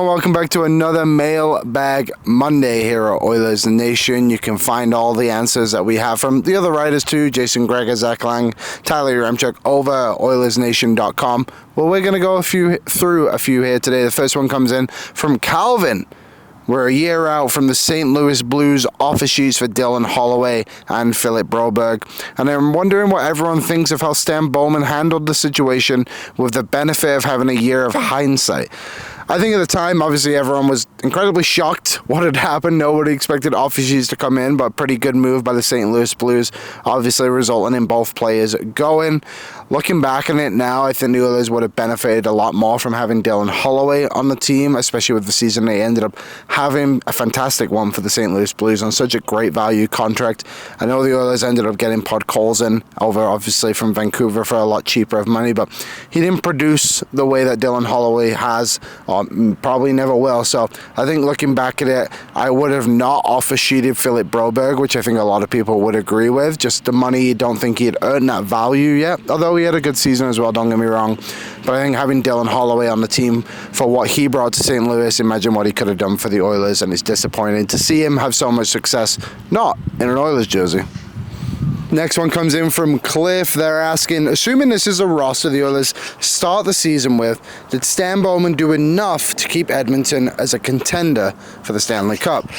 everyone, welcome back to another Mailbag Monday here at Oilers Nation. You can find all the answers that we have from the other writers too, Jason Greger, Zach Lang, Tyler Yaremchuk, over at OilersNation.com. Well, we're going to go through a few here today. The first one comes in from Calvin. We're a year out from the St. Louis Blues offer sheets for Dylan Holloway and Philip Broberg, and I'm wondering what everyone thinks of how Stan Bowman handled the situation with the benefit of having a year of hindsight. I think at the time, obviously, everyone was incredibly shocked what had happened. Nobody expected offer sheets to come in, but pretty good move by the St. Louis Blues, obviously resulting in both players going. Looking back on it now, I think the Oilers would have benefited a lot more from having Dylan Holloway on the team, especially with the season they ended up having. A fantastic one for the St. Louis Blues on such a great value contract. I know the Oilers ended up getting Podkolzin over, obviously, from Vancouver for a lot cheaper of money, but he didn't produce the way that Dylan Holloway has, probably never will. So I think looking back at it, I would have not offer sheeted Philip Broberg, which I think a lot of people would agree with. Just the money, you don't think he'd earned that value yet, although he had a good season as well, don't get me wrong. But I think having Dylan Holloway on the team for what he brought to St. Louis, imagine what he could have done for the Oilers, and it's disappointing to see him have so much success not in an Oilers jersey. Next one comes in from Cliff. They're asking, assuming this is a roster the Oilers start the season with, did Stan Bowman do enough to keep Edmonton as a contender for the Stanley Cup?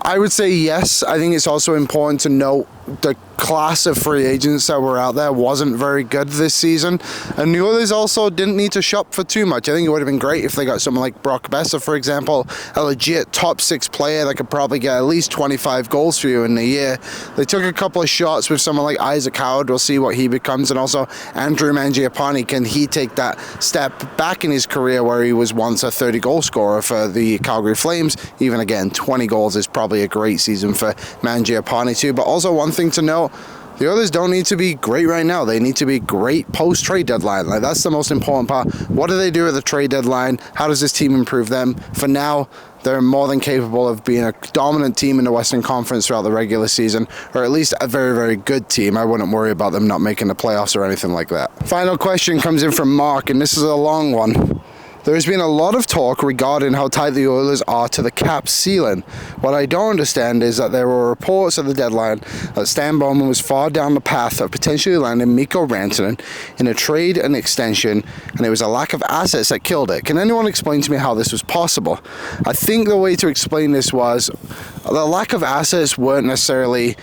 I would say yes. I think it's also important to note the class of free agents that were out there wasn't very good this season, and the Oilers also didn't need to shop for too much. I think it would have been great if they got someone like Brock Besser, for example, a legit top six player that could probably get at least 25 goals for you in a year. They took a couple of shots with someone like Isaac Howard. We'll see what he becomes, and also Andrew Mangiapane. Can he take that step back in his career where he was once a 30 goal scorer for the Calgary Flames? Even again, 20 goals is probably a great season for Mangiapane too. But also one thing to note, the Oilers don't need to be great right now. They need to be great post-trade deadline. Like, that's the most important part. What do they do at the trade deadline? How does this team improve them? For now, they're more than capable of being a dominant team in the Western Conference throughout the regular season, or at least a very, very good team. I wouldn't worry about them not making the playoffs or anything like that. Final question comes in from Mark, and this is a long one. There's been a lot of talk regarding how tight the Oilers are to the cap ceiling. What I don't understand is that there were reports at the deadline that Stan Bowman was far down the path of potentially landing Mikko Rantanen in a trade and extension, and it was a lack of assets that killed it. Can anyone explain to me how this was possible? I think the way to explain this was the lack of assets weren't necessarily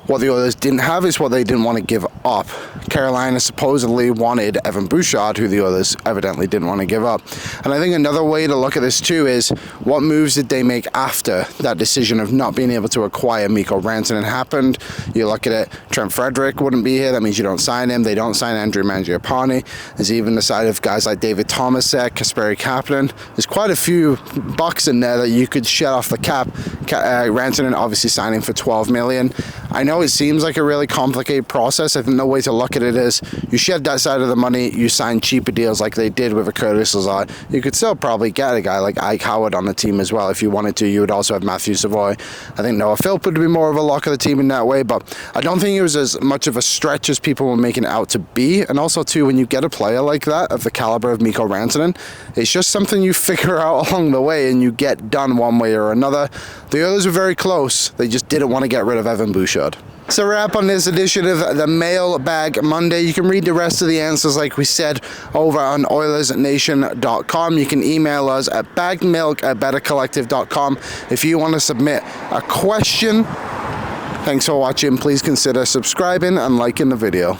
what the Oilers didn't have, is what they didn't want to give up. Carolina supposedly wanted Evan Bouchard, who the Oilers evidently didn't want to give up. And I think another way to look at this too is, what moves did they make after that decision of not being able to acquire Mikko Rantanen happened? You look at it, Trent Frederick wouldn't be here. That means you don't sign him. They don't sign Andrew Mangiapane. There's even the side of guys like David Tomasek, Kasperi Kapanen. There's quite a few bucks in there that you could shed off the cap. Rantanen obviously signing for $12 million. I know it seems like a really complicated process. I think the way to look at it is, you shed that side of the money, you sign cheaper deals like they did with a Curtis Lazar. You could still probably get a guy like Ike Howard on the team as well if you wanted to. You would also have Matthew Savoy. I think Noah Philp would be more of a lock of the team in that way, but I don't think it was as much of a stretch as people were making it out to be. And also too, when you get a player like that of the caliber of Mikko Rantanen, it's just something you figure out along the way and you get done one way or another. The Oilers were very close. They just didn't want to get rid of Evan Bouchard. So wrap on this edition of the Mailbag Monday. You can read the rest of the answers, like we said, over on OilersNation.com. You can email us at bagmilk@bettercollective.com if you want to submit a question. Thanks for watching. Please consider subscribing and liking the video.